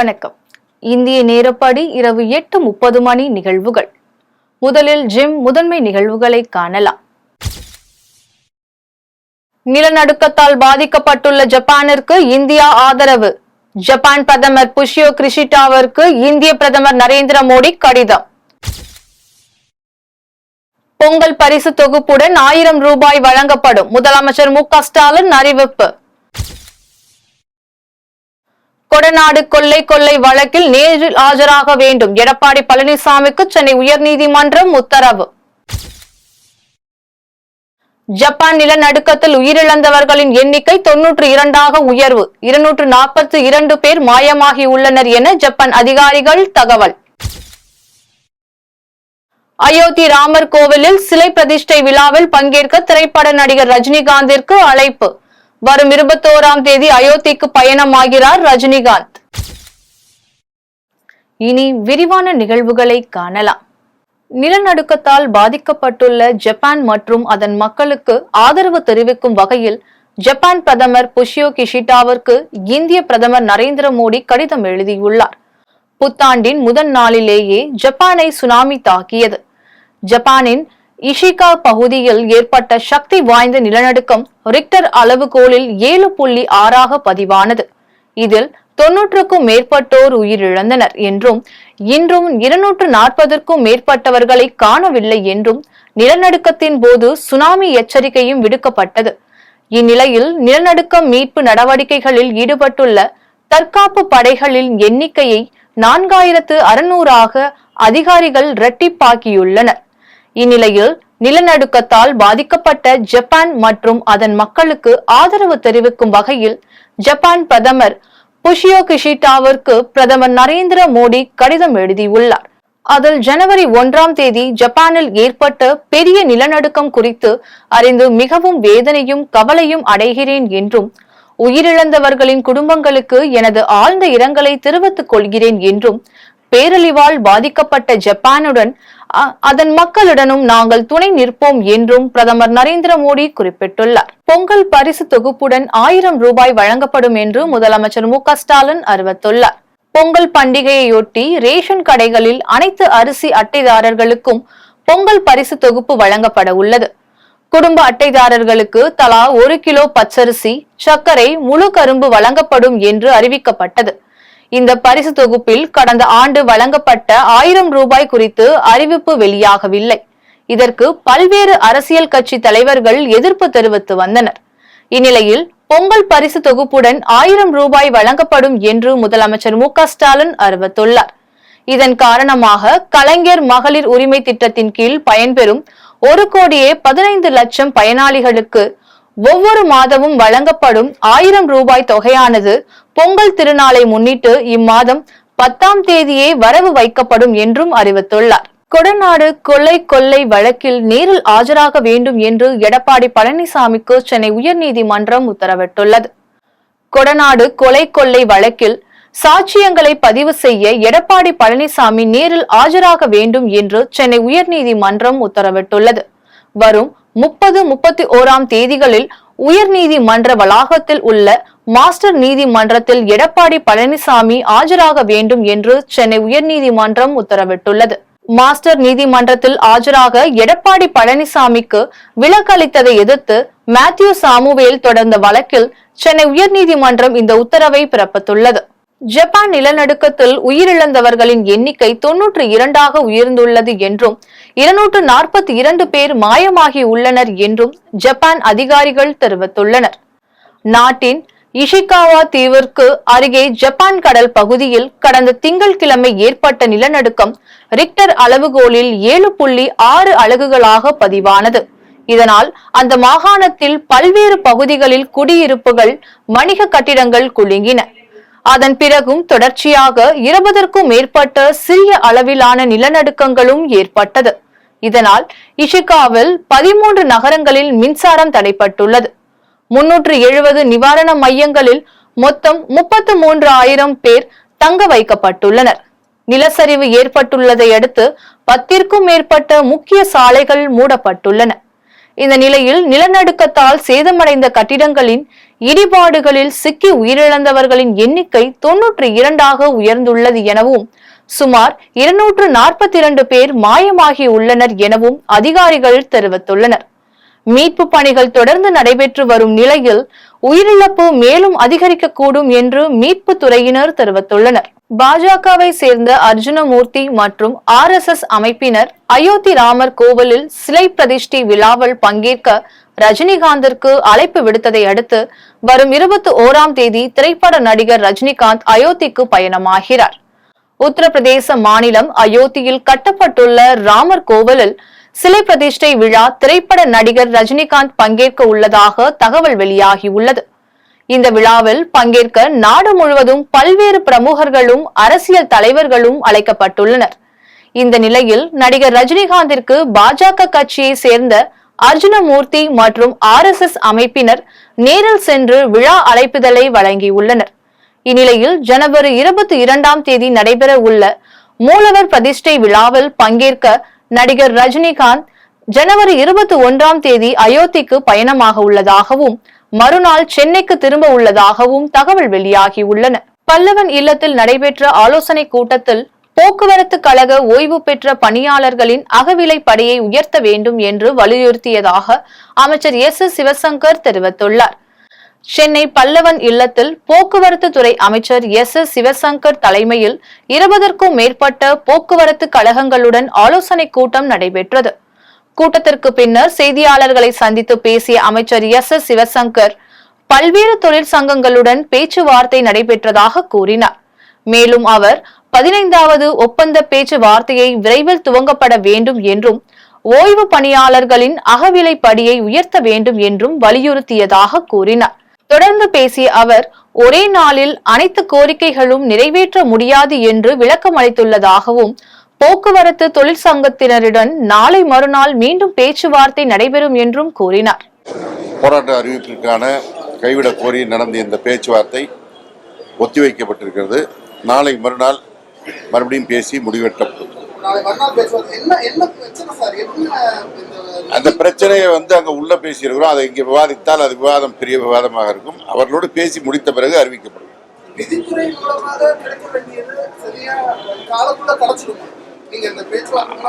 வணக்கம். இந்திய நேரப்படி இரவு 8:30 மணி நிகழ்வுகள். முதலில் ஜிம் முதன்மை நிகழ்வுகளை காணலாம். நிலநடுக்கத்தால் பாதிக்கப்பட்டுள்ள ஜப்பானிற்கு இந்தியா ஆதரவு. ஜப்பான் பிரதமர் புஷியோ கிஷிடாவிற்கு இந்திய பிரதமர் நரேந்திர மோடி கடிதம். பொங்கல் பரிசு தொகுப்புடன் 1000 ரூபாய் வழங்கப்படும். முதலமைச்சர் மு.க. ஸ்டாலின் அறிவிப்பு. கொடநாடு கொள்ளை வழக்கில் நேரில் ஆஜராக வேண்டும். எடப்பாடி பழனிசாமிக்கு சென்னை உயர்நீதிமன்றம் உத்தரவு. ஜப்பான் நிலநடுக்கத்தில் உயிரிழந்தவர்களின் எண்ணிக்கை 92ஆக உயர்வு. 242 பேர் மாயமாகியுள்ளனர் என ஜப்பான் அதிகாரிகள் தகவல். அயோத்தி ராமர் கோவிலில் சிலை பிரதிஷ்டை விழாவில் பங்கேற்க திரைப்பட நடிகர் ரஜினிகாந்திற்கு அழைப்பு. வரும் 21ஆம் தேதி அயோத்திக்கு பயணமாகிறார் ரஜினிகாந்த். இனி விரிவான நிகழ்வுகளை காணலாம். நிலநடுக்கத்தால் பாதிக்கப்பட்டுள்ள ஜப்பான் மற்றும் அதன் மக்களுக்கு ஆதரவு தெரிவிக்கும் வகையில் ஜப்பான் பிரதமர் புஷியோ கிஷிடாவிற்கு இந்திய பிரதமர் நரேந்திர மோடி கடிதம் எழுதியுள்ளார். புத்தாண்டின் முதல் நாளிலேயே ஜப்பானை சுனாமி தாக்கியது. ஜப்பானின் இஷிகா பகுதியில் ஏற்பட்ட சக்தி வாய்ந்த நிலநடுக்கம் ரிக்டர் அளவுகோலில் 7.6 பதிவானது. இதில் 90க்கும் மேற்பட்டோர் உயிரிழந்தனர் என்றும் இன்றும் 240க்கும் மேற்பட்டவர்களை காணவில்லை என்றும் நிலநடுக்கத்தின் போது சுனாமி எச்சரிக்கையும் விடுக்கப்பட்டது. இந்நிலையில் நிலநடுக்கம் மீட்பு நடவடிக்கைகளில் ஈடுபட்டுள்ள தற்காப்பு படைகளின் எண்ணிக்கையை 4600ஆக அதிகாரிகள் இரட்டிப்பாக்கியுள்ளனர். இந்நிலையில் நிலநடுக்கத்தால் பாதிக்கப்பட்ட ஜப்பான் மற்றும் அதன் மக்களுக்கு ஆதரவு தெரிவிக்கும் வகையில் ஜப்பான் பிரதமர் புஷியோ கிஷிடாவிற்கு பிரதமர் நரேந்திர மோடி கடிதம் எழுதியுள்ளார். அதில் ஜனவரி 1ஆம் தேதி ஜப்பானில் ஏற்பட்ட பெரிய நிலநடுக்கம் குறித்து அறிந்து மிகவும் வேதனையும் கவலையும் அடைகிறேன் என்றும் உயிரிழந்தவர்களின் குடும்பங்களுக்கு எனது ஆழ்ந்த இரங்கலை தெரிவித்துக் கொள்கிறேன் என்றும் பேரழிவால் பாதிக்கப்பட்ட ஜப்பானுடன் அதன் மக்களுடனும் நாங்கள் துணை நிற்போம் என்றும் பிரதமர் நரேந்திர மோடி குறிப்பிட்டுள்ளார். பொங்கல் பரிசு தொகுப்புடன் 1000 ரூபாய் வழங்கப்படும் என்று முதலமைச்சர் மு.க. ஸ்டாலின் அறிவித்துள்ளார். பொங்கல் பண்டிகையையொட்டி ரேஷன் கடைகளில் அனைத்து அரிசி அட்டைதாரர்களுக்கும் பொங்கல் பரிசு தொகுப்பு வழங்கப்பட உள்ளது. குடும்ப அட்டைதாரர்களுக்கு தலா 1 கிலோ பச்சரிசி, சர்க்கரை, முழு கரும்பு வழங்கப்படும் என்று அறிவிக்கப்பட்டது. இந்த பரிசு தொகுப்பில் கடந்த ஆண்டு வழங்கப்பட்ட 1000 ரூபாய் குறித்து அறிவிப்பு வெளியாகவில்லை. இதற்கு பல்வேறு அரசியல் கட்சி தலைவர்கள் எதிர்ப்பு தெரிவித்து வந்தனர். இந்நிலையில் பொங்கல் பரிசு தொகுப்புடன் 1000 ரூபாய் வழங்கப்படும் என்று முதலமைச்சர் மு.க. ஸ்டாலின் அறிவித்துள்ளார். இதன் காரணமாக கலைஞர் மகளிர் உரிமை திட்டத்தின் கீழ் பயன்பெறும் 1,15,00,000 பயனாளிகளுக்கு ஒவ்வொரு மாதமும் வழங்கப்படும் 1000 ரூபாய் தொகையானது பொங்கல் திருநாளை முன்னிட்டு இம்மாதம் 10ஆம் தேதியே வரவு வைக்கப்படும் என்றும் அறிவித்துள்ளார். கொடநாடு கொள்ளை வழக்கில் நேரில் ஆஜராக வேண்டும் என்று எடப்பாடி பழனிசாமிக்கு சென்னை உயர்நீதிமன்றம் உத்தரவிட்டுள்ளது. கொடநாடு கொள்ளை வழக்கில் சாட்சியங்களை பதிவு செய்ய எடப்பாடி பழனிசாமி நேரில் ஆஜராக வேண்டும் என்று சென்னை உயர்நீதிமன்றம் உத்தரவிட்டுள்ளது. வரும் 30-31ஆம் தேதிகளில் உயர்நீதிமன்ற வளாகத்தில் உள்ள மாஸ்டர் நீதிமன்றத்தில் எடப்பாடி பழனிசாமி ஆஜராக வேண்டும் என்று சென்னை உயர்நீதிமன்றம் உத்தரவிட்டுள்ளது. மாஸ்டர் நீதிமன்றத்தில் ஆஜராக எடப்பாடி பழனிசாமிக்கு விலக்களித்ததை எதிர்த்து மேத்யூ சாமுவேல் தொடர்ந்த வழக்கில் சென்னை உயர்நீதிமன்றம் இந்த உத்தரவை பிறப்பித்துள்ளது. ஜப்பான் நிலநடுக்கத்தில் உயிரிழந்தவர்களின் எண்ணிக்கை 92ஆக உயர்ந்துள்ளது என்றும் 242 பேர் மாயமாகி உள்ளனர் என்றும் ஜப்பான் அதிகாரிகள் தெரிவித்துள்ளனர். நாட்டின் இஷிகாவா தீவிற்கு அருகே ஜப்பான் கடல் பகுதியில் கடந்த திங்கட்கிழமை ஏற்பட்ட நிலநடுக்கம் ரிக்டர் அளவுகோலில் 7.6 அலகுகளாக பதிவானது. இதனால் அந்த மாகாணத்தில் பல்வேறு பகுதிகளில் குடியிருப்புகள், வணிக கட்டிடங்கள் குலுங்கின. அதன் பிறகும் தொடர்ச்சியாக 20க்கும் மேற்பட்ட சிறிய அளவிலான நிலநடுக்கங்களும் ஏற்பட்டது. இதனால் இஷிகாவில் 13 நகரங்களில் மின்சாரம் தடைப்பட்டுள்ளது. 370 நிவாரண மையங்களில் மொத்தம் 33,000 பேர் தங்க வைக்கப்பட்டுள்ளனர். நிலச்சரிவு ஏற்பட்டுள்ளதை அடுத்து 10க்கும் மேற்பட்ட முக்கிய சாலைகள் மூடப்பட்டுள்ளன. இந்த நிலையில் நிலநடுக்கத்தால் சேதமடைந்த கட்டிடங்களின் இடிபாடுகளில் சிக்கி உயிரிழந்தவர்களின் எண்ணிக்கை 92 உயர்ந்துள்ளது எனவும் சுமார் 242 பேர் மாயமாகி உள்ளனர் எனவும் அதிகாரிகள் தெரிவித்துள்ளனர். மீட்பு பணிகள் தொடர்ந்து நடைபெற்று வரும் நிலையில் உயிரிழப்பு மேலும் அதிகரிக்கக்கூடும் என்று மீட்பு துறையினர் தெரிவித்துள்ளனர். பாஜகவை சேர்ந்த அர்ஜுனமூர்த்தி மற்றும் RSS அமைப்பினர் அயோத்தி ராமர் கோவிலில் சிலை பிரதிஷ்டை விழாவில் பங்கேற்க ரஜினிகாந்திற்கு அழைப்பு விடுத்ததை அடுத்து வரும் 21ஆம் தேதி திரைப்பட நடிகர் ரஜினிகாந்த் அயோத்திக்கு பயணமாகிறார். உத்தரப்பிரதேச மாநிலம் அயோத்தியில் கட்டப்பட்டுள்ள ராமர் கோவிலில் சிலை பிரதிஷ்டை விழா திரைப்பட நடிகர் ரஜினிகாந்த் பங்கேற்க உள்ளதாக தகவல் வெளியாகியுள்ளது. இந்த விழாவில் பங்கேற்க நாடு முழுவதும் பல்வேறு பிரமுகர்களும் அரசியல் தலைவர்களும் அழைக்கப்பட்டுள்ளனர். இந்த நிலையில் நடிகர் ரஜினிகாந்திற்கு பாஜக கட்சியை சேர்ந்த அர்ஜுனமூர்த்தி மற்றும் RSS அமைப்பினர் நேரில் சென்று விழா அழைப்புதலை வழங்கியுள்ளனர். இந்நிலையில் ஜனவரி 22ஆம் தேதி நடைபெற உள்ள மூலவர் பிரதிஷ்டை விழாவில் பங்கேற்க நடிகர் ரஜினிகாந்த் ஜனவரி 21ஆம் தேதி அயோத்திக்கு பயணமாக உள்ளதாகவும் மறுநாள் சென்னைக்கு திரும்ப உள்ளதாகவும் தகவல் வெளியாகியுள்ளன. பல்லவன் இல்லத்தில் நடைபெற்ற ஆலோசனை கூட்டத்தில் போக்குவரத்து கழக ஓய்வு பெற்ற பணியாளர்களின் அகவிலை படியை உயர்த்த வேண்டும் என்று வலியுறுத்தியதாக அமைச்சர் S. சிவசங்கர் தெரிவித்துள்ளார். சென்னை பல்லவன் இல்லத்தில் போக்குவரத்து துறை அமைச்சர் S. சிவசங்கர் தலைமையில் 20க்கும் மேற்பட்ட போக்குவரத்து கழகங்களுடன் ஆலோசனை கூட்டம் நடைபெற்றது. கூட்டத்திற்கு பின்னர் செய்தியாளர்களை சந்தித்து பேசிய அமைச்சர் S. சிவசங்கர் பல்வேறு தொழிற்சங்கங்களுடன் பேச்சுவார்த்தை நடைபெற்றதாக கூறினார். மேலும் அவர் 15வது ஒப்பந்த பேச்சுவார்த்தையை விரைவில் துவங்கப்பட வேண்டும் என்றும் ஓய்வு பணியாளர்களின் அகவிலை படியை உயர்த்த வேண்டும் என்றும் வலியுறுத்தியதாக கூறினார். தொடர்ந்து பேசிய அவர் ஒரே நாளில் அனைத்து கோரிக்கைகளும் நிறைவேற்ற முடியாது என்று விளக்கம் அளித்துள்ளதாகவும் போக்குவரத்து தொழிற்சங்கத்தினருடன் நாளை மறுநாள் மீண்டும் பேச்சுவார்த்தை நடைபெறும் என்றும் கூறினார். போராட்ட அறிவிப்பிற்கான கைவிடக் கோரி நடந்த இந்த பேச்சுவார்த்தை ஒத்திவைக்கப்பட்டிருக்கிறது. நாளை மறுநாள் மறுபடியும் பேசி முடிவெட்டப்படும். அந்த பிரச்சனையை அங்க உள்ள பேசியிருக்கிறோம். அதை இங்க விவாதித்தால் அது விவாதம் பெரிய விவாதமாக இருக்கும். அவர்களோடு பேசி முடித்த பிறகு அறிவிக்கப்படும்.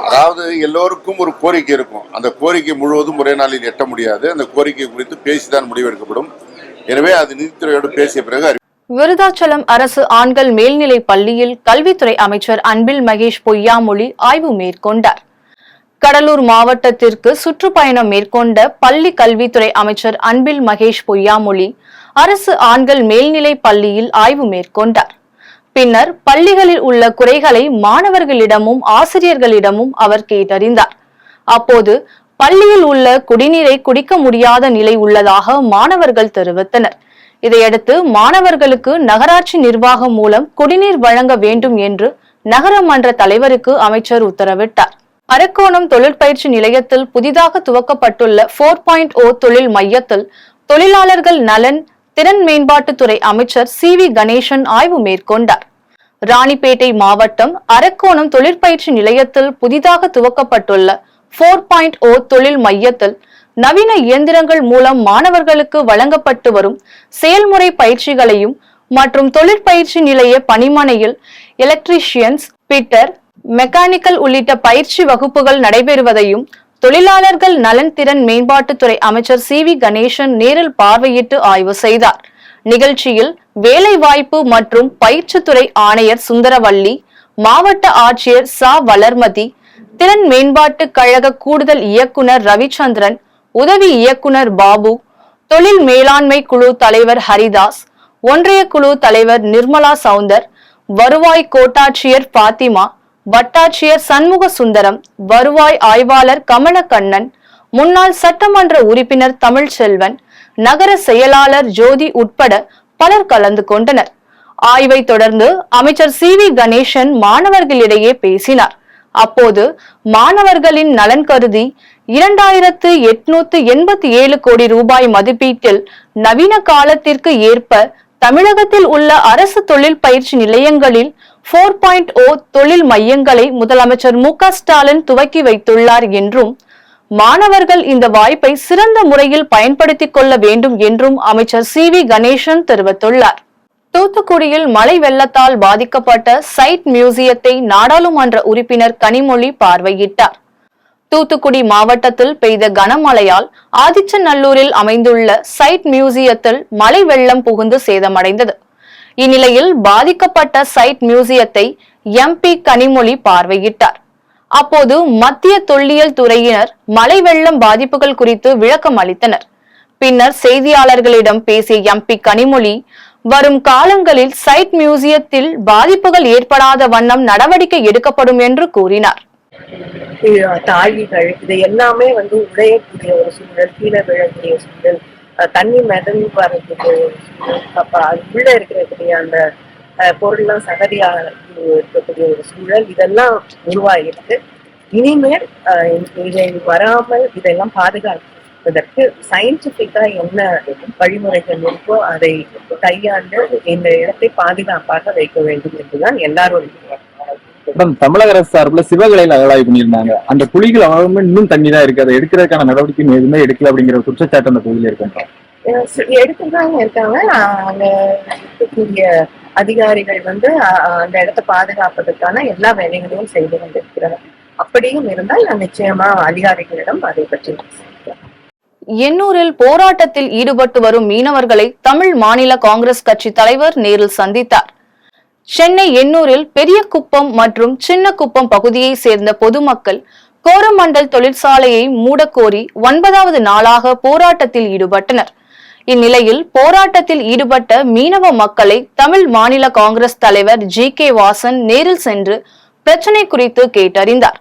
அதாவது எல்லோருக்கும் ஒரு கோரிக்கை இருக்கும். அந்த கோரிக்கை முழுவதும் ஒரே நாளில் எட்ட முடியாது. அந்த கோரிக்கை குறித்து பேசிதான் முடிவெடுக்கப்படும். எனவே அது நீதித்துறையோடு பேசிய பிறகு. விருதாச்சலம் அரசு ஆண்கள் மேல்நிலை பள்ளியில் கல்வித்துறை அமைச்சர் அன்பில் மகேஷ் பொய்யாமொழி ஆய்வு மேற்கொண்டார். கடலூர் மாவட்டத்திற்கு சுற்றுப்பயணம் மேற்கொண்ட பள்ளி கல்வித்துறை அமைச்சர் அன்பில் மகேஷ் பொய்யாமொழி அரசு ஆண்கள் மேல்நிலை பள்ளியில் ஆய்வு மேற்கொண்டார். பின்னர் பள்ளிகளில் உள்ள குறைகளை மாணவர்களிடமும் ஆசிரியர்களிடமும் அவர் கேட்டறிந்தார். அப்போது பள்ளியில் உள்ள குடிநீரை குடிக்க முடியாத நிலை உள்ளதாக மாணவர்கள் தெரிவித்தனர். இதையடுத்து மாணவர்களுக்கு நகராட்சி நிர்வாகம் மூலம் குடிநீர் வழங்க வேண்டும் என்று நகரமன்ற தலைவருக்கு அமைச்சர் உத்தரவிட்டார். அரக்கோணம் தொழிற்பயிற்சி நிலையத்தில் புதிதாக துவக்கப்பட்டுள்ள 4.0 தொழில் மையத்தில் தொழிலாளர்கள் நலன் திறன் மேம்பாட்டுத்துறை அமைச்சர் CV கணேசன் ஆய்வு மேற்கொண்டார். ராணிப்பேட்டை மாவட்டம் அரக்கோணம் தொழிற்பயிற்சி நிலையத்தில் புதிதாக துவக்கப்பட்டுள்ள 4.0 தொழில் மையத்தில் நவீன இயந்திரங்கள் மூலம் மாணவர்களுக்கு வழங்கப்பட்டு வரும் செயல்முறை பயிற்சிகளையும் மற்றும் தொழிற்பயிற்சி நிலைய பணிமனையில் எலக்ட்ரீஷியன்ஸ், பிட்டர், மெக்கானிக்கல் உள்ளிட்ட பயிற்சி வகுப்புகள் நடைபெறுவதையும் தொழிலாளர்கள் நலன் திறன் மேம்பாட்டுத்துறை அமைச்சர் CV கணேசன் நேரில் பார்வையிட்டு ஆய்வு செய்தார். நிகழ்ச்சியில் வேலைவாய்ப்பு மற்றும் பயிற்சித்துறை ஆணையர் சுந்தரவள்ளி, மாவட்ட ஆட்சியர் வளர்மதி, திறன் மேம்பாட்டு கழக கூடுதல் இயக்குனர் ரவிச்சந்திரன், உதவி இயக்குனர் பாபு, தொழில் மேலாண்மை குழு தலைவர் ஹரிதாஸ், ஒன்றிய குழு தலைவர் நிர்மலா சவுந்தர், வருவாய் கோட்டாட்சியர் பாத்திமா, வட்டாட்சியர் சண்முக சுந்தரம், வருவாய் ஆய்வாளர் கமலக்கண்ணன், முன்னாள் சட்டமன்ற உறுப்பினர் தமிழ்ச்செல்வன், நகர செயலாளர் ஜோதி உட்பட பலர் கலந்து கொண்டனர். ஆய்வை தொடர்ந்து அமைச்சர் CV கணேசன் மாணவர்களிடையே பேசினார். அப்போது மாணவர்களின் நலன் கருதி 2887 கோடி ரூபாய் மதிப்பீட்டில் நவீன காலத்திற்கு ஏற்ப தமிழகத்தில் உள்ள அரசு தொழில் பயிற்சி நிலையங்களில் 4.0 தொழில் மையங்களை முதலமைச்சர் MK ஸ்டாலின் துவக்கி வைத்துள்ளார் என்றும் மாணவர்கள் இந்த வாய்ப்பை சிறந்த முறையில் பயன்படுத்திக் கொள்ள வேண்டும் என்றும் அமைச்சர் CV கணேசன் தெரிவித்துள்ளார். தூத்துக்குடியில் மழை வெள்ளத்தால் பாதிக்கப்பட்ட சைட் மியூசியத்தை நாடாளுமன்ற உறுப்பினர் கனிமொழி பார்வையிட்டார். தூத்துக்குடி மாவட்டத்தில் பெய்த கனமழையால் ஆதிச்சநல்லூரில் அமைந்துள்ள சைட் மியூசியத்தில் மழை வெள்ளம் புகுந்து சேதமடைந்தது. இந்நிலையில் பாதிக்கப்பட்ட சைட் மியூசியத்தை MP கனிமொழி பார்வையிட்டார். அப்போது மத்திய தொல்லியல் துறையினர் மழை வெள்ளம் பாதிப்புகள் குறித்து விளக்கம் அளித்தனர். பின்னர் செய்தியாளர்களிடம் பேசிய MP கனிமொழி, வரும் காலங்களில் சைட் மியூசியத்தில் பாதிப்புகள் ஏற்படாத வண்ணம் நடவடிக்கை எடுக்கப்படும் என்று கூறினார். தாழிகள் இது எல்லாமே உடையக்கூடிய ஒரு சூழல், கீழே விழக்கூடிய சூழல், தண்ணி மிதந்து வரக்கூடிய ஒரு சூழல், அப்ப அது உள்ள இருக்கக்கூடிய அந்த பொருள்லாம் சகதியாக இருக்கக்கூடிய ஒரு சூழல், இதெல்லாம் உருவாகிருக்கு. இனிமேல் இதை வராமல் இதெல்லாம் பாதுகாப்பதற்கு சயின்டிபிக்கா என்ன வழிமுறைகள் இருக்கோ அதை கையாண்டு இந்த இடத்தை பாதுகாப்பாக வைக்க வேண்டும் என்றுதான் எல்லாரும். தமிழக அரசு சார்பில் சிவகலையில அகழாய்வு பண்ணியிருந்தாங்க. அந்த குழிகள் ஆகாம இன்னும் தண்ணி தான் இருக்கு. அதை எடுக்கிறதுக்கான நடவடிக்கை எதுவுமே எடுக்கல அப்படிங்கிற குற்றச்சாட்டு அந்த பகுதியில் இருக்கின்றோம். எடுத்துதாங்க இருக்காங்க. அங்க இருக்கக்கூடிய அதிகாரிகள் அந்த இடத்தை பாதுகாப்பதற்கான எல்லா வேலைகளையும் செய்து கொண்டிருக்கிறார். அப்படியும் இருந்தால் நான் நிச்சயமா அதிகாரிகளிடம் அதை பற்றி. எண்ணூரில் போராட்டத்தில் ஈடுபட்டு வரும் மீனவர்களை தமிழ் மாநில காங்கிரஸ் கட்சி தலைவர் நேரில் சந்தித்தார். சென்னை எண்ணூரில் பெரிய குப்பம் மற்றும் சின்ன குப்பம் பகுதியை சேர்ந்த பொதுமக்கள் கோரமண்டல் தொழிற்சாலையை மூடக்கோரி 9வது நாளாக போராட்டத்தில் ஈடுபட்டனர். இந்நிலையில் போராட்டத்தில் ஈடுபட்ட மீனவ மக்களை தமிழ் மாநில காங்கிரஸ் தலைவர் GK வாசன் நேரில் சென்று பிரச்சனை குறித்து கேட்டறிந்தார்.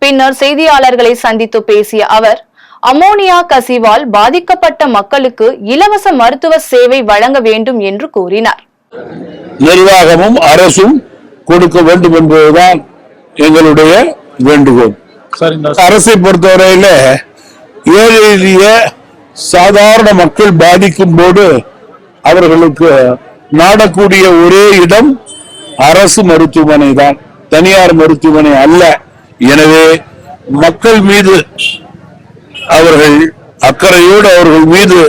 பின்னர் செய்தியாளர்களை சந்தித்து பேசிய அவர், அமோனியா கசிவால் பாதிக்கப்பட்ட மக்களுக்கு இலவச மருத்துவ சேவை வழங்க வேண்டும் என்று கூறினார். நிர்வாகமும் அரசும் கொடுக்க வேண்டும் என்பதுதான் எங்களுடைய வேண்டுகோள். அரசை பொறுத்தவரையில ஏழை எளிய சாதாரண மக்கள் பாதிக்கும் போது அவர்களுக்கு நாடக்கூடிய ஒரே இடம் அரசு மருத்துவமனை தான், தனியார் மருத்துவமனை அல்ல. எனவே மக்கள் மீது அவர்கள் அக்கறையோடு, அவர்கள் மீது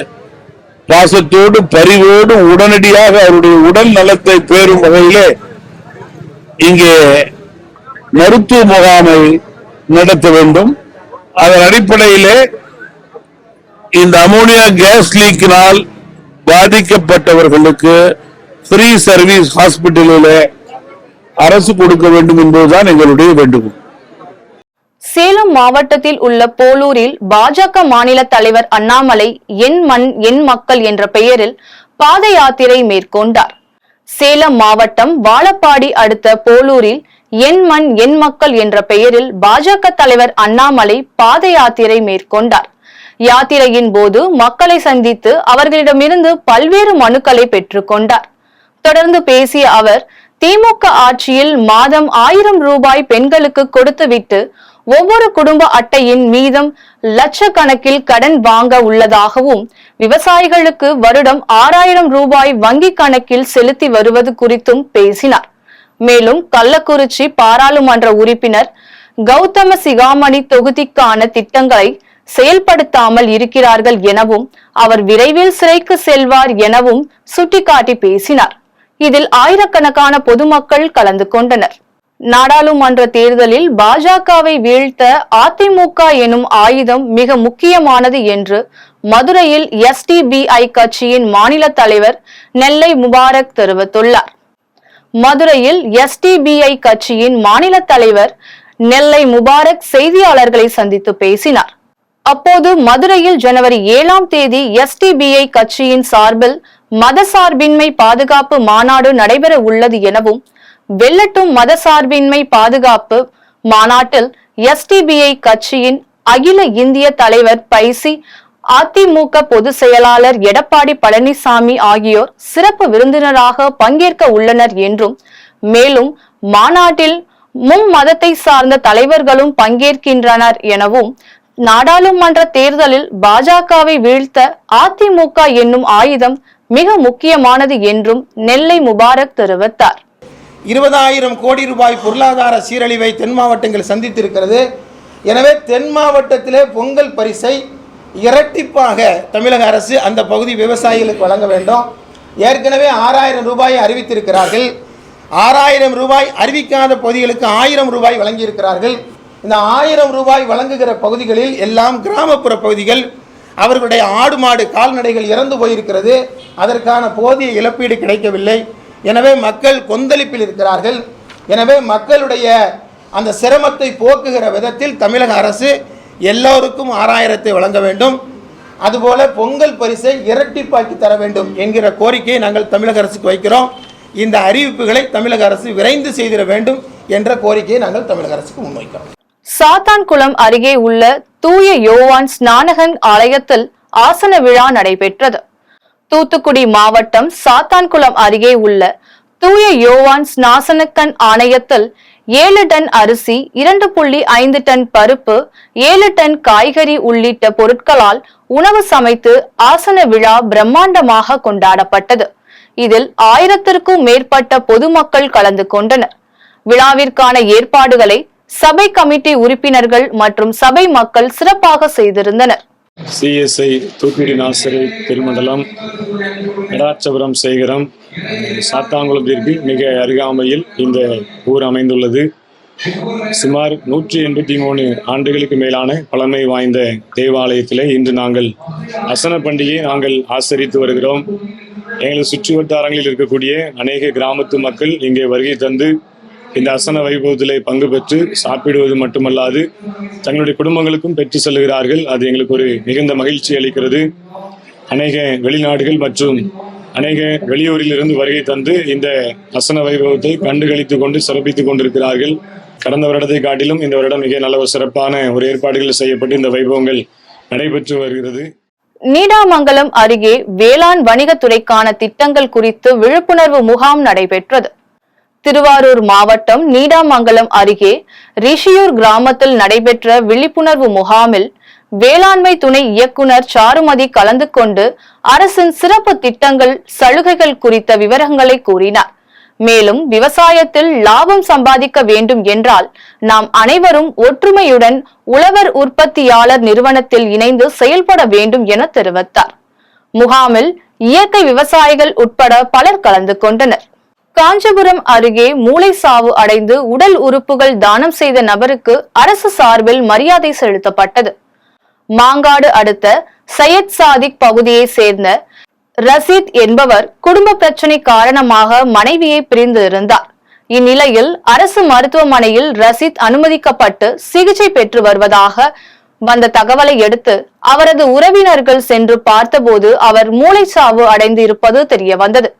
பாசத்தோடு, பரிவோடு உடனடியாக அவருடைய உடல் நலத்தை பேரும் வகையிலே இங்கே மருத்துவ முகாமை நடத்த வேண்டும். அதன் அடிப்படையிலே இந்த அமோனியா கேஸ் லீக்கினால் பாதிக்கப்பட்டவர்களுக்கு ஃப்ரீ சர்வீஸ் ஹாஸ்பிட்டலிலே அரசு கொடுக்க வேண்டும் என்பதுதான் எங்களுடைய வேண்டுகோள். சேலம் மாவட்டத்தில் உள்ள போலூரில் பாஜக மாநில தலைவர் அண்ணாமலை என் மண் என் மக்கள் என்ற பெயரில் பாத யாத்திரை மேற்கொண்டார். சேலம் மாவட்டம் வாழப்பாடி அடுத்த போலூரில் என் மண் என் மக்கள் என்ற பெயரில் பாஜக தலைவர் அண்ணாமலை பாத யாத்திரை மேற்கொண்டார். யாத்திரையின் போது மக்களை சந்தித்து அவர்களிடமிருந்து பல்வேறு மனுக்களை பெற்றுக் கொண்டார். தொடர்ந்து பேசிய அவர், திமுக ஆட்சியில் மாதம் 1000 ரூபாய் பெண்களுக்கு கொடுத்துவிட்டு ஒவ்வொரு குடும்ப அட்டையின் மீதம் லட்சக்கணக்கில் கடன் வாங்க உள்ளதாகவும், விவசாயிகளுக்கு வருடம் 6000 ரூபாய் வங்கி கணக்கில் செலுத்தி வருவது குறித்தும் பேசினார். மேலும் கள்ளக்குறிச்சி பாராளுமன்ற உறுப்பினர் கௌதம சிகாமணி தொகுதிக்கான திட்டங்களை செயல்படுத்தாமல் இருக்கிறார்கள் எனவும், அவர் விரைவில் சிறைக்கு செல்வார் எனவும் சுட்டிக்காட்டி பேசினார். இதில் ஆயிரக்கணக்கான பொதுமக்கள் கலந்து கொண்டனர். நாடாளுமன்ற தேர்தலில் பாஜகவை வீழ்த்த அதிமுக எனும் ஆயுதம் மிக முக்கியமானது என்று மதுரையில் SDBI கட்சியின் மாநில தலைவர் நெல்லை முபாரக் தெரிவித்துள்ளார். மதுரையில் SDBI கட்சியின் மாநில தலைவர் நெல்லை முபாரக் செய்தியாளர்களை சந்தித்து பேசினார். அப்போது மதுரையில் ஜனவரி 7ஆம் தேதி SDBI கட்சியின் சார்பில் மதசார்பின்மை பாதுகாப்பு மாநாடு நடைபெற உள்ளது எனவும், வெள்ளட்டும் மதசார்பின்மை பாதுகாப்பு மாநாட்டில் SDBI கட்சியின் அகில இந்திய தலைவர் பைசி, அதிமுக பொதுச் செயலாளர் எடப்பாடி பழனிசாமி ஆகியோர் சிறப்பு விருந்தினராக பங்கேற்க உள்ளனர் என்றும், மேலும் மாநாட்டில் மும்மதத்தை சார்ந்த தலைவர்களும் பங்கேற்கின்றனர் எனவும், நாடாளுமன்ற தேர்தலில் பாஜகவை வீழ்த்த அதிமுக என்னும் ஆயுதம் மிக முக்கியமானது என்றும் நெல்லை முபாரக் தெரிவித்தார். 20,000 கோடி ரூபாய் பொருளாதார சீரழிவை தென் மாவட்டங்கள் சந்தித்திருக்கிறது. எனவே தென் மாவட்டத்திலே பொங்கல் பரிசை இரட்டிப்பாக தமிழக அரசு அந்த பகுதி விவசாயிகளுக்கு வழங்க வேண்டும். ஏற்கனவே 6000 ரூபாயை அறிவித்திருக்கிறார்கள். 6000 ரூபாய் அறிவிக்காத பகுதிகளுக்கு 1000 ரூபாய் வழங்கியிருக்கிறார்கள். இந்த 1000 ரூபாய் வழங்குகிற பகுதிகளில் எல்லாம் கிராமப்புற பகுதிகள், அவர்களுடைய ஆடு மாடு கால்நடைகள் இறந்து போயிருக்கிறது. அதற்கான போதிய இழப்பீடு கிடைக்கவில்லை. எனவே மக்கள் கொந்தளிப்பில் இருக்கிறார்கள். எனவே மக்களுடைய அந்த சிரமத்தை போக்குகிற விதத்தில் தமிழக அரசு எல்லோருக்கும் 6000 வழங்க வேண்டும். அதுபோல பொங்கல் பரிசை இரட்டிப்பாக்கி தர வேண்டும் என்கிற கோரிக்கையை நாங்கள் தமிழக அரசுக்கு வைக்கிறோம். இந்த அறிவிப்புகளை தமிழக அரசு விரைந்து செய்திட வேண்டும் என்ற கோரிக்கையை நாங்கள் தமிழக அரசுக்கு முன்வைக்கிறோம். சாத்தான்குளம் அருகே உள்ள தூய யோவான் ஸ்நானகன் ஆலயத்தில் ஆசன விழா நடைபெற்றது. தூத்துக்குடி மாவட்டம் சாத்தான்குளம் அருகே உள்ள தூய யோவான் ஸ்நாசனக்கன் ஆலயத்தில் 7 டன் அரிசி, 2.5 டன் பருப்பு, 7 டன் காய்கறி உள்ளிட்ட பொருட்களால் உணவு சமைத்து ஆசன விழா பிரம்மாண்டமாக கொண்டாடப்பட்டது. இதில் 1000க்கும் மேற்பட்ட பொதுமக்கள் கலந்து கொண்டனர். விழாவிற்கான ஏற்பாடுகளை சபை கமிட்டி உறுப்பினர்கள் மற்றும் சபை மக்கள் சிறப்பாக செய்திருந்தனர். சிஎஸ்ஐ தூத்துக்குடி நாசரை திருமண்டலம் நடாச்சபுரம் சேகரம் சாத்தான்குளத்திற்கு மிக அருகாமையில் இந்த ஊர் அமைந்துள்ளது. சுமார் 183 ஆண்டுகளுக்கு மேலான பழமை வாய்ந்த தேவாலயத்திலே இன்று நாங்கள் அசன பண்டிகையை நாங்கள் ஆசரித்து வருகிறோம். எங்களது சுற்று வட்டாரங்களில் இருக்கக்கூடிய அநேக கிராமத்து மக்கள் இங்கே வருகை தந்து இந்த அசன வைபவத்திலே பங்கு பெற்று சாப்பிடுவது மட்டுமல்லாது தங்களுடைய குடும்பங்களுக்கும் பெற்று செல்கிறார்கள். அது எங்களுக்கு ஒரு மிகுந்த மகிழ்ச்சி அளிக்கிறது. அநேக வெளிநாடுகள் மற்றும் அநேக வெளியூரில் இருந்து வருகை தந்து இந்த அசன வைபவத்தை கண்டுகளித்துக் கொண்டு சிறப்பித்துக் கொண்டிருக்கிறார்கள். கடந்த வருடத்தை காட்டிலும் இந்த வருடம் மிக நல்ல ஒரு சிறப்பான ஒரு ஏற்பாடுகள் செய்யப்பட்டு இந்த வைபவங்கள் நடைபெற்று வருகிறது. நீடாமங்கலம் அருகே வேளாண் வணிகத்துறைக்கான திட்டங்கள் குறித்து விழிப்புணர்வு முகாம் நடைபெற்றது. திருவாரூர் மாவட்டம் நீடாமங்கலம் அருகே ரிஷியூர் கிராமத்தில் நடைபெற்ற விழிப்புணர்வு முகாமில் வேளாண்மை துணை இயக்குனர் சாருமதி கலந்து கொண்டு அரசின் சிறப்பு திட்டங்கள், சலுகைகள் குறித்த விவரங்களை கூறினார். மேலும் விவசாயத்தில் லாபம் சம்பாதிக்க வேண்டும் என்றால் நாம் அனைவரும் ஒற்றுமையுடன் உழவர் உற்பத்தியாளர் நிறுவனத்தில் இணைந்து செயல்பட வேண்டும் என தெரிவித்தார். முகாமில் இயற்கை விவசாயிகள் உட்பட பலர் கலந்து கொண்டனர். காஞ்சிபுரம் அருகே மூளை சாவு அடைந்து உடல் உறுப்புகள் தானம் செய்த நபருக்கு அரசு சார்பில் மரியாதை செலுத்தப்பட்டது. மாங்காடு அடுத்த சையத் சாதிக் பகுதியை சேர்ந்த ரசீத் என்பவர் குடும்ப பிரச்சனை காரணமாக மனைவியை பிரிந்து இருந்தார். இந்நிலையில் அரசு மருத்துவமனையில் ரசீத் அனுமதிக்கப்பட்டு சிகிச்சை பெற்று வருவதாக வந்த தகவலை அடுத்து அவரது உறவினர்கள் சென்று பார்த்தபோது அவர் மூளைச்சாவு அடைந்து இருப்பது தெரிய வந்தது.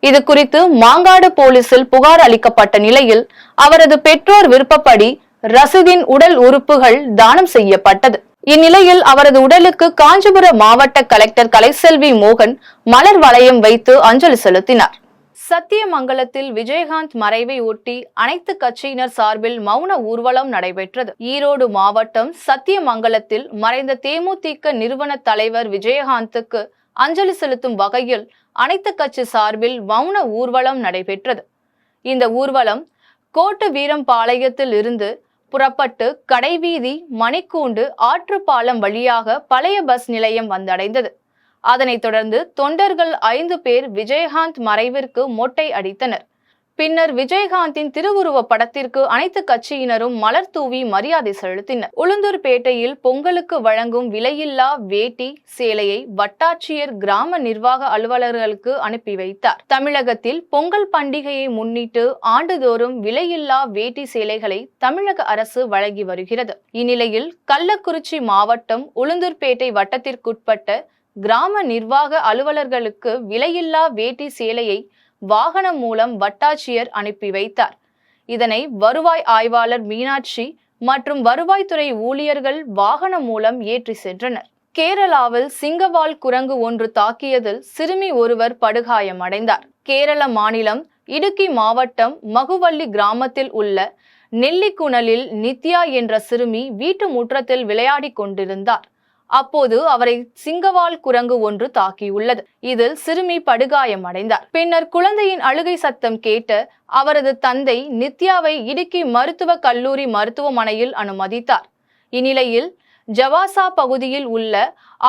இது குறித்து மாங்காடு போலீசில் புகார் அளிக்கப்பட்ட நிலையில் அவரது பெற்றோர் விருப்பப்படி ரசீதின் உடல் உறுப்புகள் தானம் செய்யப்பட்டது. இந்நிலையில் அவரது உடலுக்கு காஞ்சிபுரம் மாவட்ட கலெக்டர் கலைசெல்வி மோகன் மலர் வளையம் வைத்து அஞ்சலி செலுத்தினார். சத்தியமங்கலத்தில் விஜயகாந்த் மறைவை ஒட்டி அனைத்து கட்சியினர் சார்பில் மௌன ஊர்வலம் நடைபெற்றது. ஈரோடு மாவட்டம் சத்தியமங்கலத்தில் மறைந்த தேமுதிக நிறுவன தலைவர் விஜயகாந்துக்கு அஞ்சலி செலுத்தும் வகையில் அனைத்து கட்சி சார்பில் மௌன ஊர்வலம் நடைபெற்றது. இந்த ஊர்வலம் கோட்டு வீரம்பாளையத்தில் இருந்து புறப்பட்டு கடைவீதி, மணிக்கூண்டு, ஆற்றுப்பாலம் வழியாக பழைய பஸ் நிலையம் வந்தடைந்தது. அதனைத் தொடர்ந்து தொண்டர்கள் 5 பேர் விஜயகாந்த் மறைவிற்கு மொட்டை அடித்தனர். பின்னர் விஜயகாந்தின் திருவுருவ படத்திற்கு அனைத்து கட்சியினரும் மலர் தூவி மரியாதை செலுத்தினர். உளுந்தூர்பேட்டையில் பொங்கலுக்கு வழங்கும் விலையில்லா வேட்டி சேலையை வட்டாட்சியர் கிராம நிர்வாக அலுவலர்களுக்கு அனுப்பி வைத்தார். தமிழகத்தில் பொங்கல் பண்டிகையை முன்னிட்டு ஆண்டுதோறும் விலையில்லா வேட்டி சேலைகளை தமிழக அரசு வழங்கி வருகிறது. இந்நிலையில் கள்ளக்குறிச்சி மாவட்டம் உளுந்தூர்பேட்டை வட்டத்திற்குட்பட்ட கிராம நிர்வாக அலுவலர்களுக்கு விலையில்லா வேட்டி சேலையை வாகனம் மூலம் வட்டாட்சியர் அனுப்பி வைத்தார். இதனை வருவாய் ஆய்வாளர் மீனாட்சி மற்றும் வருவாய்த்துறை ஊழியர்கள் வாகனம் மூலம் ஏற்றி சென்றனர். கேரளாவில் சிங்கவால் குரங்கு ஒன்று தாக்கியதில் சிறுமி ஒருவர் படுகாயமடைந்தார். கேரள மாநிலம் இடுக்கி மாவட்டம் மகுவள்ளி கிராமத்தில் உள்ள நெல்லிக்குணலில் நித்யா என்ற சிறுமி வீட்டு முற்றத்தில் விளையாடி கொண்டிருந்தார். அப்போது அவரை சிங்கவால் குரங்கு ஒன்று தாக்கியுள்ளது. இதில் சிறுமி படுகாயமடைந்தார். பின்னர் குழந்தையின் அழுகை சத்தம் கேட்டு அவரது தந்தை நித்யாவை இடுக்கி மருத்துவக் கல்லூரி மருத்துவமனையில் அனுமதித்தார். இந்நிலையில் ஜவாசா பகுதியில் உள்ள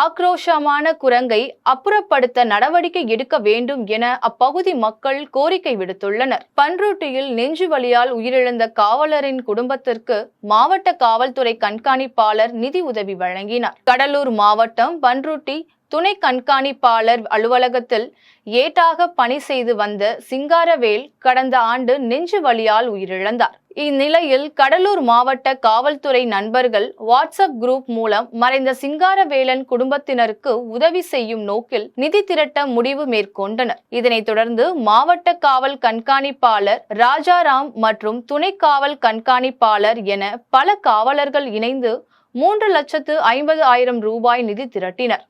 ஆக்ரோஷமான குரங்கை அப்புறப்படுத்த நடவடிக்கை எடுக்க வேண்டும் என அப்பகுதி மக்கள் கோரிக்கை விடுத்துள்ளனர். பன்ருட்டியில் நெஞ்சு வலியால் உயிரிழந்த காவலரின் குடும்பத்திற்கு மாவட்ட காவல்துறை கண்காணிப்பாளர் நிதி உதவி வழங்கினார். கடலூர் மாவட்டம் பன்ருட்டி துணை கண்காணிப்பாளர் அலுவலகத்தில் ஏட்டாக பணி செய்து வந்த சிங்காரவேல் கடந்த ஆண்டு நெஞ்சு வலியால் உயிரிழந்தார். இந்நிலையில் கடலூர் மாவட்ட காவல்துறை நண்பர்கள் வாட்ஸ்அப் குரூப் மூலம் மறைந்த சிங்காரவேலன் குடும்பத்தினருக்கு உதவி செய்யும் நோக்கில் நிதி திரட்ட முடிவு மேற்கொண்டனர். இதனைத் தொடர்ந்து மாவட்ட காவல் கண்காணிப்பாளர் ராஜாராம் மற்றும் துணை காவல் கண்காணிப்பாளர் என பல காவலர்கள் இணைந்து 3,50,000 ரூபாய் நிதி திரட்டினர்.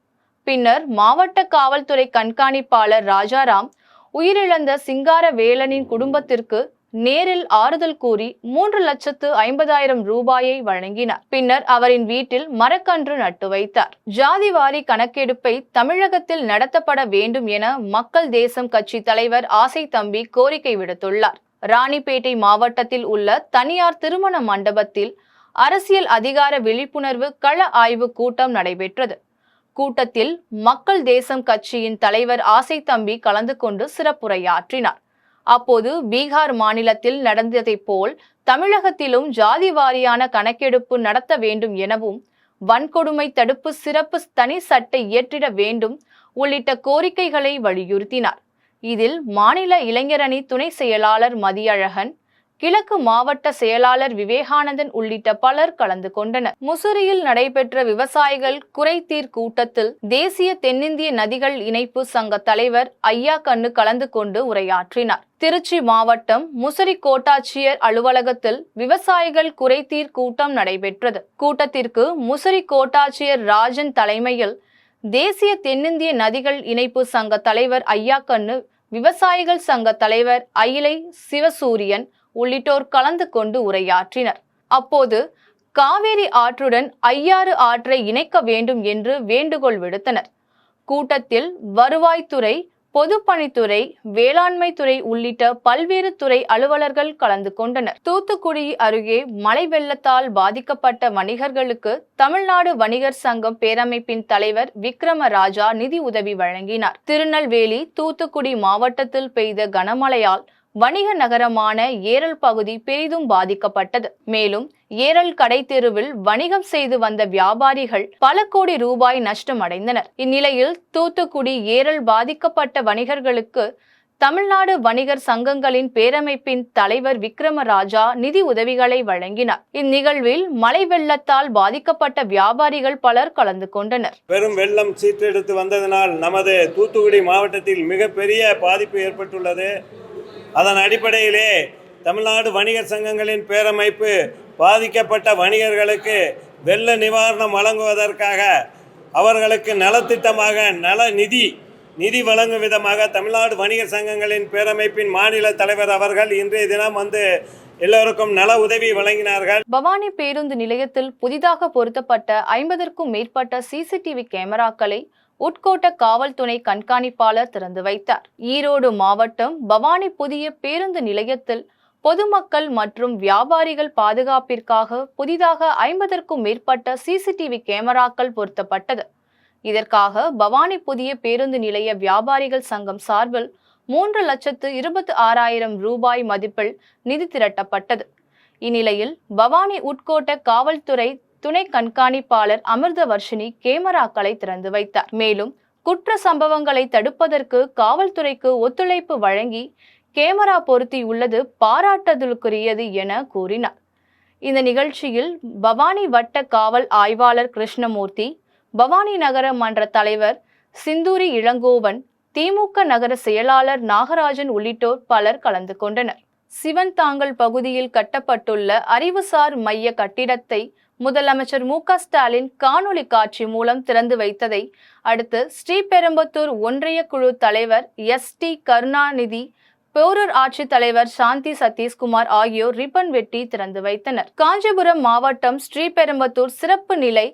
பின்னர் மாவட்ட காவல்துறை கண்காணிப்பாளர் ராஜாராம் உயிரிழந்த சிங்காரவேலனின் குடும்பத்திற்கு நேரில் ஆறுதல் கூறி 3,50,000 ரூபாயை வழங்கினார். பின்னர் அவரின் வீட்டில் மரக்கன்று நட்டு வைத்தார். ஜாதிவாரி கணக்கெடுப்பை தமிழகத்தில் நடத்தப்பட வேண்டும் என மக்கள் தேசம் கட்சி தலைவர் ஆசை தம்பி கோரிக்கை விடுத்துள்ளார். ராணிப்பேட்டை மாவட்டத்தில் உள்ள தனியார் திருமண மண்டபத்தில் அரசியல் அதிகார விழிப்புணர்வு கள ஆய்வு கூட்டம் நடைபெற்றது. கூட்டத்தில் மக்கள் தேசம் கட்சியின் தலைவர் ஆசை தம்பி கலந்து கொண்டு சிறப்புரையாற்றினார். அப்போது பீகார் மாநிலத்தில் நடந்ததைப் போல் தமிழகத்திலும் ஜாதி வாரியான கணக்கெடுப்பு நடத்த வேண்டும் எனவும் வன்கொடுமை தடுப்பு சிறப்பு தனி சட்டை இயற்றிட வேண்டும் உள்ளிட்ட கோரிக்கைகளை வலியுறுத்தினார். இதில் மாநில இளைஞரணி துணை செயலாளர் மதியழகன், கிழக்கு மாவட்ட செயலாளர் விவேகானந்தன் உள்ளிட்ட பலர் கலந்து கொண்டனர். முசிறியில் நடைபெற்ற விவசாயிகள் குறைதீர் கூட்டத்தில் தேசிய தென்னிந்திய நதிகள் இணைப்பு சங்க தலைவர் ஐயாக்கண்ணு கலந்து கொண்டு உரையாற்றினார். திருச்சி மாவட்டம் முசிறி கோட்டாட்சியர் அலுவலகத்தில் விவசாயிகள் குறைதீர் கூட்டம் நடைபெற்றது. கூட்டத்திற்கு முசிறி கோட்டாட்சியர் ராஜன் தலைமையில் தேசிய தென்னிந்திய நதிகள் இணைப்பு சங்க தலைவர் ஐயாக்கண்ணு, விவசாயிகள் சங்க தலைவர் அயிலை சிவசூரியன் உள்ளிட்டோர் கலந்து கொண்டு உரையாற்றினர். அப்போது காவேரி ஆற்றுடன் ஐயாறு ஆற்றை இணைக்க வேண்டும் என்று வேண்டுகோள் விடுத்தனர். கூட்டத்தில் வருவாய்த்துறை, பொதுப்பணித்துறை, வேளாண்மை துறை உள்ளிட்ட பல்வேறு துறை அலுவலர்கள் கலந்து கொண்டனர். தூத்துக்குடி அருகே மழை வெள்ளத்தால் பாதிக்கப்பட்ட வணிகர்களுக்கு தமிழ்நாடு வணிகர் சங்கம் பேரமைப்பின் தலைவர் விக்ரமராஜா நிதி உதவி வழங்கினார். திருநெல்வேலி, தூத்துக்குடி மாவட்டத்தில் பெய்த கனமழையால் வணிக நகரமான ஏரல் பகுதி பெரிதும் பாதிக்கப்பட்டது. மேலும் ஏரல் கடை தெருவில் வணிகம் செய்து வந்த வியாபாரிகள் பல கோடி ரூபாய் நஷ்டம் அடைந்தனர். இந்நிலையில் தூத்துக்குடி ஏரல் பாதிக்கப்பட்ட வணிகர்களுக்கு தமிழ்நாடு வணிகர் சங்கங்களின் பேரமைப்பின் தலைவர் விக்ரமராஜா நிதி உதவிகளை வழங்கினார். இந்நிகழ்வில் மழை வெள்ளத்தால் பாதிக்கப்பட்ட வியாபாரிகள் பலர் கலந்து கொண்டனர். பெரும் வெள்ளம் சீற்றெடுத்து வந்ததனால் நமது தூத்துக்குடி மாவட்டத்தில் மிகப்பெரிய பாதிப்பு ஏற்பட்டுள்ளது. அதன் அடிப்படையிலே தமிழ்நாடு வணிகர் சங்கங்களின் பேரமைப்பு பாதிக்கப்பட்ட வணிகர்களுக்கு வெள்ள நிவாரணம் வழங்குவதற்காக அவர்களுக்கு நலத்திட்டமாக நிதி வழங்கும் விதமாக தமிழ்நாடு வணிகர் சங்கங்களின் பேரமைப்பின் மாநில தலைவர் அவர்கள் இன்றைய தினம் எல்லோருக்கும் நல உதவி வழங்கினார்கள். பவானி பேருந்து நிலையத்தில் புதிதாக பொருத்தப்பட்ட 50க்கும் மேற்பட்ட சிசிடிவி கேமராக்களை உட்கோட்ட காவல் துணை கண்காணிப்பாளர் திறந்து வைத்தார். ஈரோடு மாவட்டம் பவானி புதிய பேருந்து நிலையத்தில் பொதுமக்கள் மற்றும் வியாபாரிகள் பாதுகாப்பிற்காக புதிதாக 50க்கும் மேற்பட்ட சிசிடிவி கேமராக்கள் பொருத்தப்பட்டது. இதற்காக பவானி புதிய பேருந்து நிலைய வியாபாரிகள் சங்கம் சார்பில் 3,26,000 ரூபாய் மதிப்பில் நிதி திரட்டப்பட்டது. இந்நிலையில் பவானி உட்கோட்ட காவல்துறை துணை கண்காணிப்பாளர் அமிர்தவர்ஷினி கேமராக்களை திறந்து வைத்தார். மேலும் குற்ற சம்பவங்களை தடுப்பதற்கு காவல்துறைக்கு ஒத்துழைப்பு வழங்கி கேமரா பொருத்தியுள்ளது பாராட்டுதலுக்குரியது என கூறினார். இந்த நிகழ்ச்சியில் பவானி வட்ட காவல் ஆய்வாளர் கிருஷ்ணமூர்த்தி, பவானி நகர மன்ற தலைவர் சிந்தூரி இளங்கோவன், திமுக நகர செயலாளர் நாகராஜன் உள்ளிட்டோர் பலர் கலந்து கொண்டனர். சிவன்தாங்கல் பகுதியில் கட்டப்பட்டுள்ள அறிவுசார் மைய கட்டிடத்தை முதலமைச்சர் மு.க. ஸ்டாலின் காணொலி காட்சி மூலம் திறந்து வைத்ததை அடுத்து ஸ்ரீபெரும்புத்தூர் ஒன்றிய குழு தலைவர் எஸ்.டி. கருணாநிதி, பேரூர் ஆட்சித் தலைவர் சாந்தி சதீஷ்குமார் ஆகியோர் ரிப்பன் வெட்டி திறந்து வைத்தனர். காஞ்சிபுரம் மாவட்டம் ஸ்ரீபெரும்புத்தூர் சிறப்பு நிலை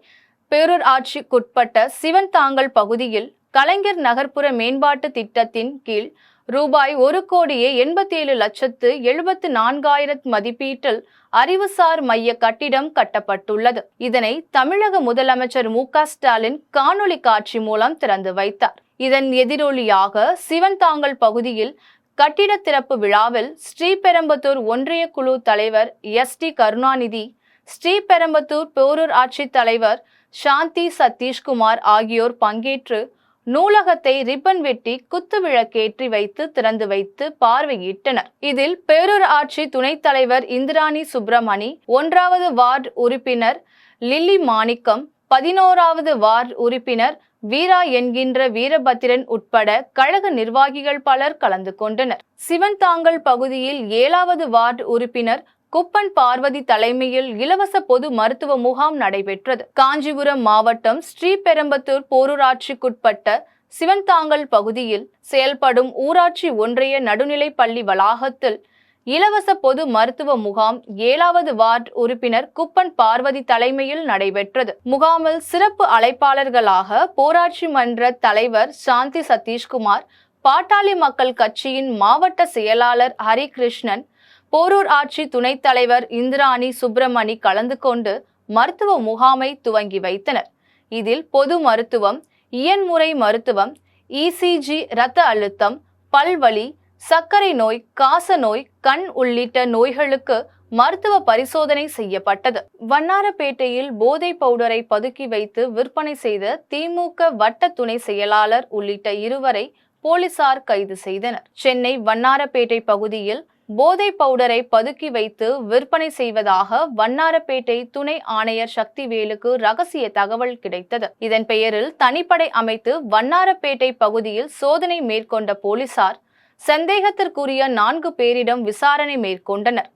பேரூர் ஆட்சிக்குட்பட்ட சிவன்தாங்கல் பகுதியில் கலைஞர் நகர்ப்புற மேம்பாட்டு திட்டத்தின் கீழ் ரூபாய் 1,87,74,000 மதிப்பீட்டில் அறிவுசார் மைய கட்டிடம் கட்டப்பட்டுள்ளது. இதனை தமிழக முதலமைச்சர் மு.க. ஸ்டாலின் காணொலி காட்சி மூலம் திறந்து வைத்தார். இதன் எதிரொலியாக சிவன்தாங்கல் பகுதியில் கட்டிட திறப்பு விழாவில் ஸ்ரீபெரும்புதூர் ஒன்றிய குழு தலைவர் எஸ்.டி. கருணாநிதி, ஸ்ரீபெரும்புதூர் பேரூர் ஆட்சி தலைவர் சாந்தி சதீஷ்குமார் ஆகியோர் பங்கேற்று நூலகத்தை ரிப்பன் வெட்டி குத்து விளக்கேற்றி வைத்து திறந்து வைத்து பார்வையிட்டனர். இதில் பேரூர் ஆட்சி துணைத் தலைவர் இந்திராணி சுப்பிரமணி, 1வது வார்டு உறுப்பினர் லில்லி மாணிக்கம், 11வது வார்டு உறுப்பினர் வீரா என்கின்ற வீரபத்திரன் உட்பட கழக நிர்வாகிகள் பலர் கலந்து கொண்டனர். சிவன்தாங்கல் பகுதியில் 7வது வார்டு உறுப்பினர் குப்பன் பார்வதி தலைமையில் இலவச பொது மருத்துவ முகாம் நடைபெற்றது. காஞ்சிபுரம் மாவட்டம் ஸ்ரீபெரும்புதூர் பேரூராட்சிக்குட்பட்ட சிவன்தாங்கல் பகுதியில் செயல்படும் ஊராட்சி ஒன்றிய நடுநிலைப் பள்ளி வளாகத்தில் இலவச பொது மருத்துவ முகாம் 7வது வார்டு உறுப்பினர் குப்பன் பார்வதி தலைமையில் நடைபெற்றது. முகாமில் சிறப்பு அழைப்பாளர்களாக போராட்சி மன்ற தலைவர் சாந்தி சதீஷ்குமார், பாட்டாளி மக்கள் கட்சியின் மாவட்ட செயலாளர் ஹரிகிருஷ்ணன், போரூர் ஆட்சி துணைத் தலைவர் இந்திராணி சுப்பிரமணி கலந்து கொண்டு மருத்துவ முகாமை துவங்கி வைத்தனர். இதில் பொது மருத்துவம், இயன்முறை மருத்துவம், இசிஜி, இரத்த அழுத்தம், பல்வலி, சர்க்கரை நோய், காச நோய், கண் உள்ளிட்ட நோய்களுக்கு மருத்துவ பரிசோதனை செய்யப்பட்டது. வண்ணாரப்பேட்டையில் போதை பவுடரை பதுக்கி வைத்து விற்பனை செய்த திமுக வட்ட துணை செயலாளர் உள்ளிட்ட 2வரை போலீசார் கைது செய்தனர். சென்னை வண்ணாரப்பேட்டை பகுதியில் போதை பவுடரை பதுக்கி வைத்து விற்பனை செய்வதாக வண்ணாரப்பேட்டை துணை ஆணையர் சக்திவேலுக்கு ரகசிய தகவல் கிடைத்தது. இதன் பெயரில் தனிப்படை அமைத்து வண்ணாரப்பேட்டை பகுதியில் சோதனை மேற்கொண்ட போலீசார் சந்தேகத்திற்குரிய 4 பேரிடம் விசாரணை மேற்கொண்டனர்.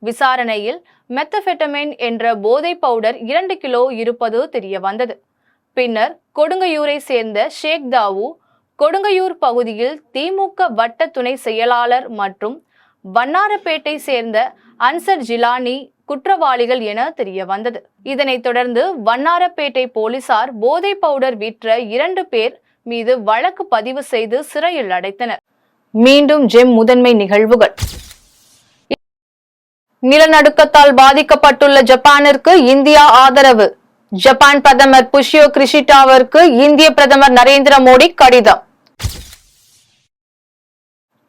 விசாரணையில் மெத்தபெட்டமைன் என்ற போதை பவுடர் 2 கிலோ இருப்பது தெரிய வந்தது. பின்னர் கொடுங்கையூரை சேர்ந்த ஷேக் தாவூ, கொடுங்கையூர் பகுதியில் திமுக வட்ட துணை செயலாளர் மற்றும் வண்ணாரப்பேட்டை சேர்ந்த அன்சர் ஜிலானி குற்றவாளிகள் என தெரிய வந்தது. இதனைத் தொடர்ந்து வண்ணாரப்பேட்டை போலீசார் போதை பவுடர் விற்ற 2 பேர் மீது வழக்கு பதிவு செய்து சிறையில் அடைத்தனர். மீண்டும் ஜெம் முதன்மை நிகழ்வுகள். நிலநடுக்கத்தால் பாதிக்கப்பட்டுள்ள ஜப்பானிற்கு இந்தியா ஆதரவு. ஜப்பான் பிரதமர் புஷியோ கிஷிடாவிற்கு இந்திய பிரதமர் நரேந்திர மோடி கடிதம்.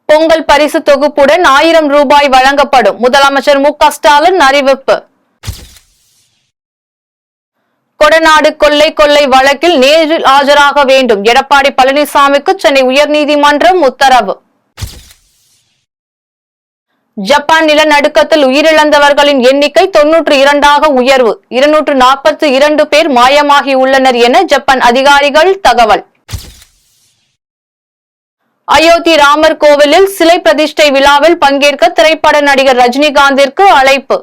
பொங்கல் பரிசு தொகுப்புடன் 1000 ரூபாய் வழங்கப்படும். முதலமைச்சர் மு.க. ஸ்டாலின் அறிவிப்பு. கொடநாடு கொள்ளை வழக்கில் நேரில் ஆஜராக வேண்டும். எடப்பாடி பழனிசாமிக்கு சென்னை உயர்நீதிமன்றம் உத்தரவு. ஜப்பான் நிலநடுக்கத்தில் உயிரிழந்தவர்களின் எண்ணிக்கை 92ஆக உயர்வு. 242 பேர் மாயமாகி உள்ளனர் என ஜப்பான் அதிகாரிகள் தகவல். அயோத்தி ராமர் கோவிலில் சிலை பிரதிஷ்டை விழாவில் பங்கேற்க திரைப்பட நடிகர் ரஜினிகாந்திற்கு அழைப்பு.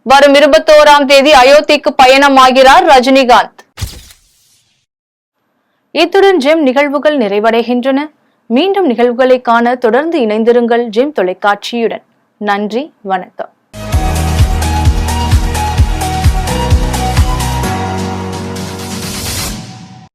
வரும் 21ஆம் தேதி அயோத்திக்கு பயணமாகிறார் ரஜினிகாந்த். இத்துடன் ஜெம் நிகழ்வுகள் நிறைவடைகின்றன. மீண்டும் நிகழ்வுகளை காண தொடர்ந்து இணைந்திருங்கள் ஜெம் தொலைக்காட்சியுடன். நன்றி, வணக்கம்.